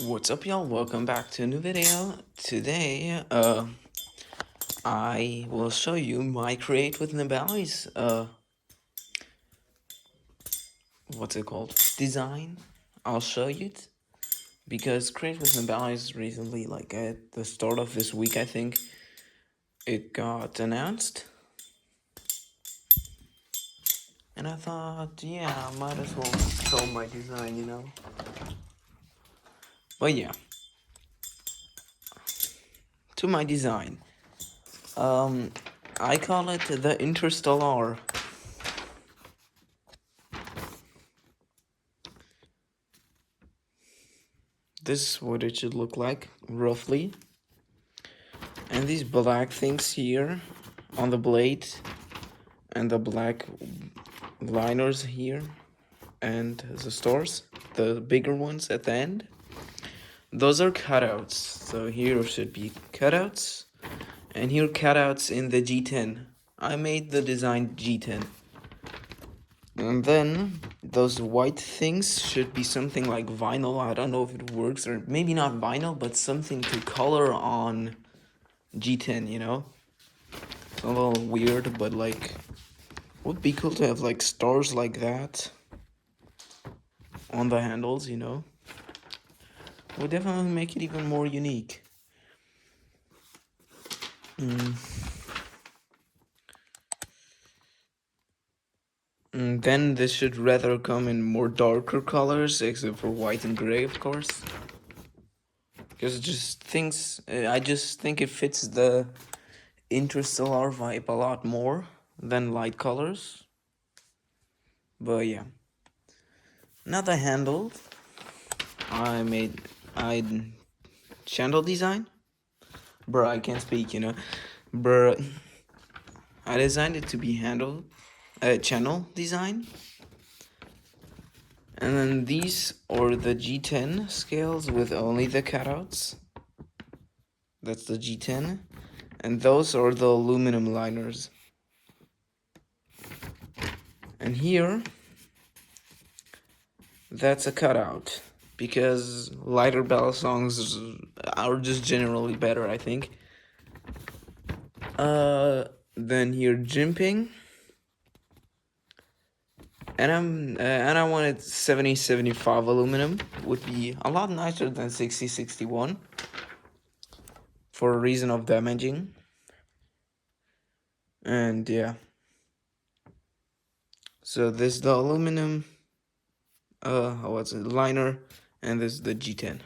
What's up, y'all? Welcome back to a new video. Today, I will show you my create with nabalis, what's it called? Design. I'll show you it because create with nabalis recently, like at the start of this week, I think it got announced, and I thought, yeah, I might as well show my design. But yeah, to my design. I call it the Interstellar. This is what it should look like, roughly. And these black things here on the blade, and the black liners here, and the stars, the bigger ones at the end, those are cutouts. So here should be cutouts, and here cutouts in the G10. I made the design G10. And then those white things should be something like vinyl. I don't know if it works, or maybe not vinyl, but something to color on G10. It's a little weird, but like, would be cool to have like stars like that on the handles. Would definitely make it even more unique. Then this should rather come in more darker colors, except for white and gray, of course. Because I just think it fits the interstellar vibe a lot more than light colors. But yeah. Now the handle, I channel design. Bruh, I can't speak. Bruh, I designed it to be channel design. And then these are the G10 scales with only the cutouts. That's the G10. And those are the aluminum liners. And here, that's a cutout. Because lighter bell songs are just generally better, I think. Then here, jimping. And I wanted 70-75 aluminum. Would be a lot nicer than 60-61 for a reason of damaging. And yeah. So this is the aluminum liner, and this is the G10.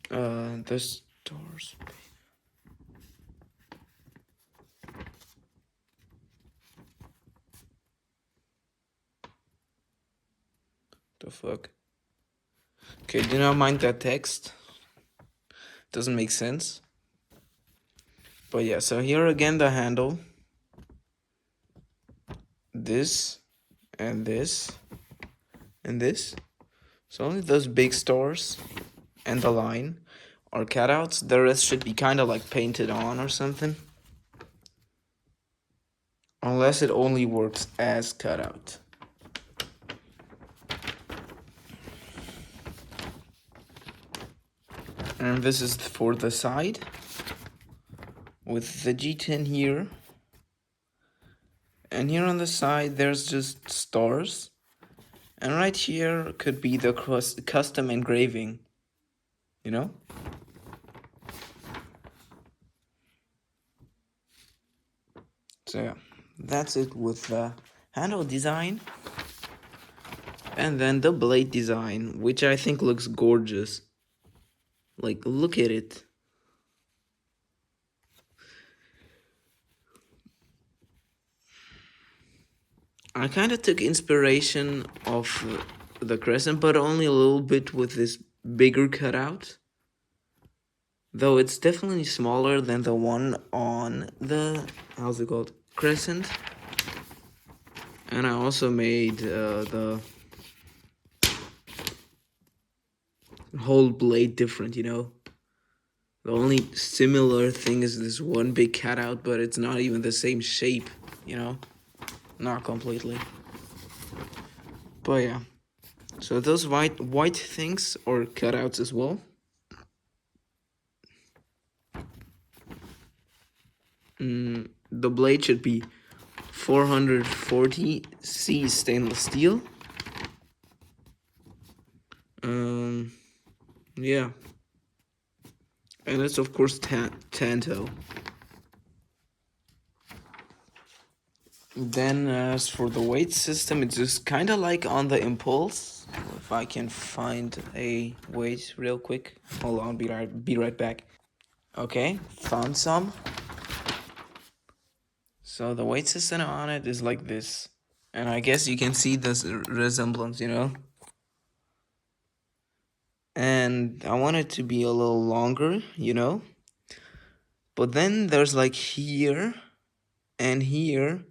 The stars. The fuck? Okay, do not mind that text. Doesn't make sense. But yeah, so here again the handle. This and this and this. So only those big stars and the line are cutouts. The rest should be kind of like painted on or something. Unless it only works as cutout. And this is for the side with the G10 here. And here on the side there's just stars. And right here could be the custom engraving. So yeah, that's it with the handle design. And then the blade design, which I think looks gorgeous. Like, look at it. I kind of took inspiration of the crescent, but only a little bit with this bigger cutout. Though it's definitely smaller than the one on the, how's it called, crescent. And I also made the whole blade different, The only similar thing is this one big cutout, but it's not even the same shape, Not completely. But yeah. So those white things are cutouts as well. The blade should be 440C stainless steel. Yeah. And it's of course Tanto. Then as for the weight system, it's just kind of like on the Impulse. If I can find a weight real quick. Hold on, be right back. Okay, found some. So the weight system on it is like this. And I guess you can see this resemblance, you know? And I want it to be a little longer, you know? But then there's like here and here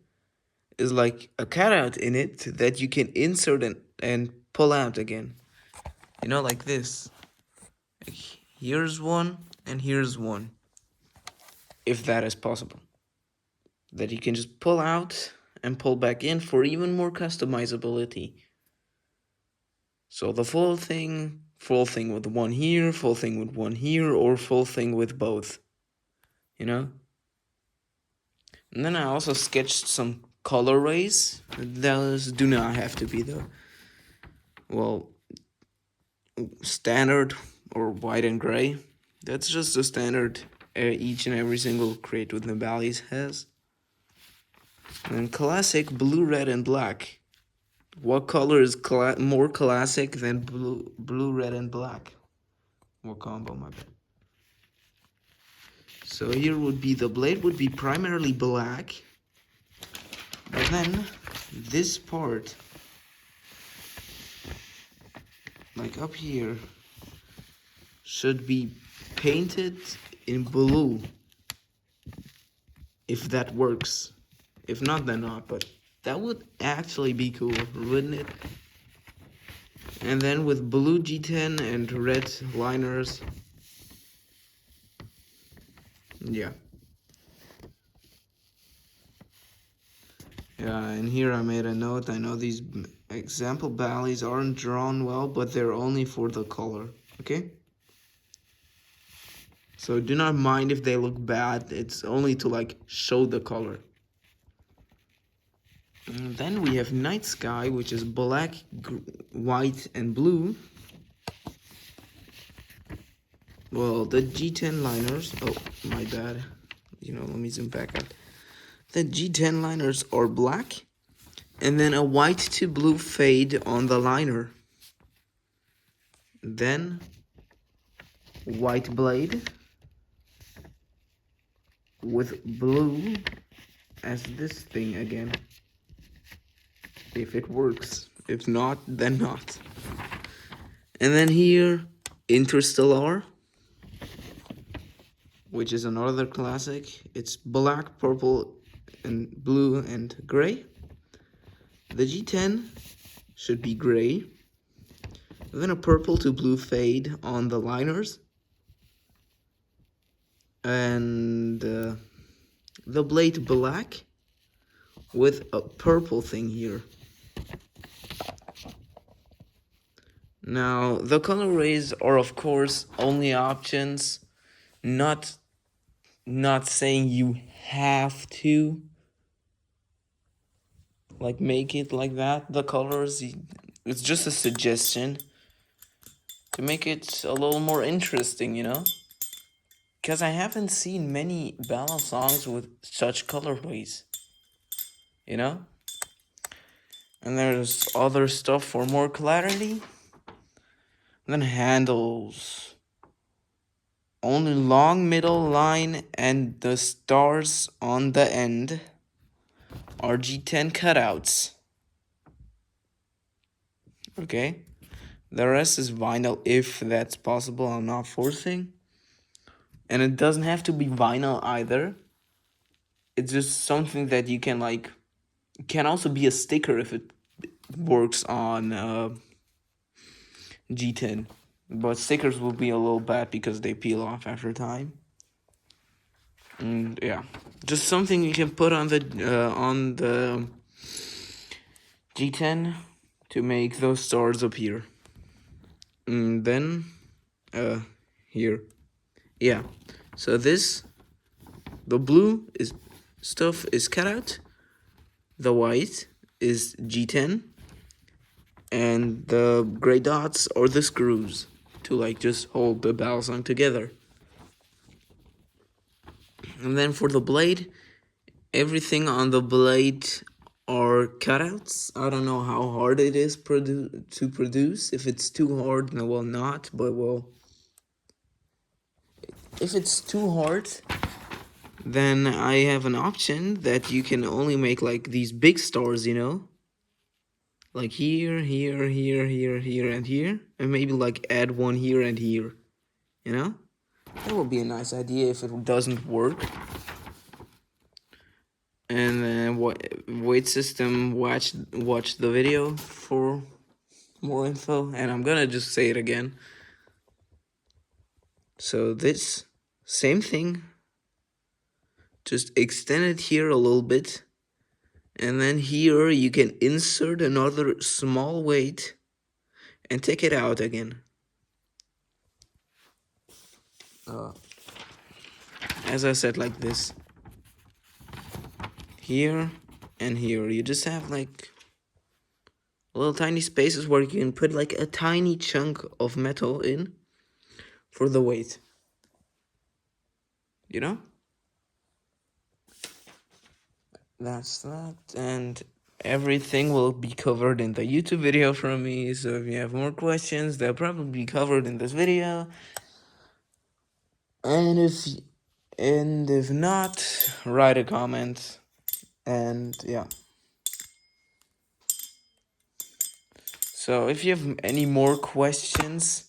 is like a cutout in it that you can insert and pull out again. You know, like this. Like here's one and here's one. If that is possible. That you can just pull out and pull back in for even more customizability. So the full thing with one here, full thing with one here, or full thing with both. You know? And then I also sketched some colorways. Those do not have to be the, well, standard or white and gray. That's just the standard each and every single crate with nabalis has. And then classic blue, red, and black. What color is more classic than blue, red, and black? What combo, my bad. So here would be the blade would be primarily black. But then this part, like up here, should be painted in blue. If that works. If not, then not. But that would actually be cool, wouldn't it? And then with blue G10 and red liners. Yeah. Yeah, and here I made a note. I know these example valleys aren't drawn well, but they're only for the color. Okay? So do not mind if they look bad. It's only to like show the color. And then we have night sky, which is black, white, and blue. Well, the G10 liners. Oh, my bad. You know, let me zoom back out. The G10 liners are black, and then a white to blue fade on the liner. Then white blade with blue as this thing again. If it works. If not, then not. And then here, Interstellar, which is another classic. It's black, purple, and blue and gray. The G10 should be gray. Then a purple to blue fade on the liners. And the blade black with a purple thing here. Now, the colorways are of course only options, not saying you have to like make it like that. The colors, it's just a suggestion to make it a little more interesting, you know? Because I haven't seen many ballad songs with such colorways, you know? And there's other stuff for more clarity. Then handles. Only long middle line and the stars on the end are G10 cutouts. Okay? The rest is vinyl if that's possible. I'm not forcing. And it doesn't have to be vinyl either. It's just something that you can like. It can also be a sticker if it works on G10. But stickers will be a little bad because they peel off after time. And yeah, just something you can put on the G10 to make those stars appear. And then here, yeah, so the blue stuff is cut out, the white is G10, and the gray dots are the screws to like just hold the balisong together. And then for the blade, everything on the blade are cutouts. I don't know how hard it is to produce. If it's too hard, no, well, not, but well, if it's too hard, then I have an option that you can only make like these big stars, you know? Like here, here, here, here, here, and here. And maybe like add one here and here, you know? That would be a nice idea if it doesn't work. And then wait system, watch the video for more info. And I'm gonna just say it again. So this same thing, just extend it here a little bit, and then here you can insert another small weight and take it out again. As I said, like this, here and here, you just have like little tiny spaces where you can put like a tiny chunk of metal in for the weight, you know? That's that, and everything will be covered in the YouTube video from me. So if you have more questions, they'll probably be covered in this video. And if not, write a comment. And yeah. So if you have any more questions,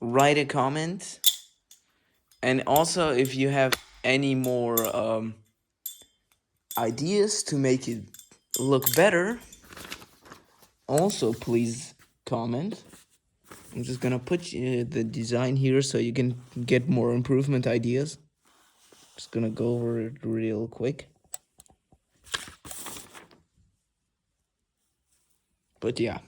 write a comment. And also if you have any more ideas to make it look better, also please comment. I'm just gonna put the design here so you can get more improvement ideas. Just gonna go over it real quick. But yeah.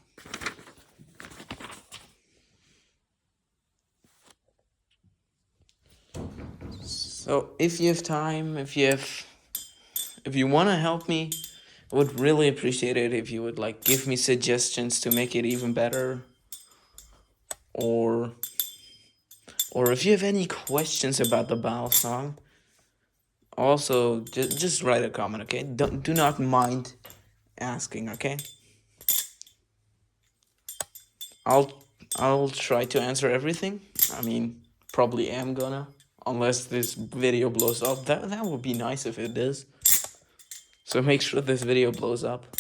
So if you have time, if you want to help me, I would really appreciate it if you would like give me suggestions to make it even better, or if you have any questions about the balisong, also just write a comment, okay? Do not mind asking, okay? I'll try to answer everything. I mean, probably am gonna, unless this video blows up. That would be nice if it does. So make sure this video blows up.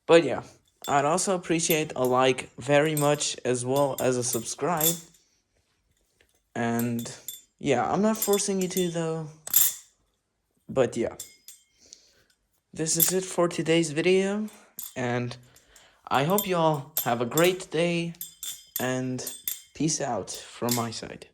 But yeah, I'd also appreciate a like very much, as well as a subscribe. And yeah, I'm not forcing you to though. But yeah, this is it for today's video. And I hope you all have a great day. And peace out from my side.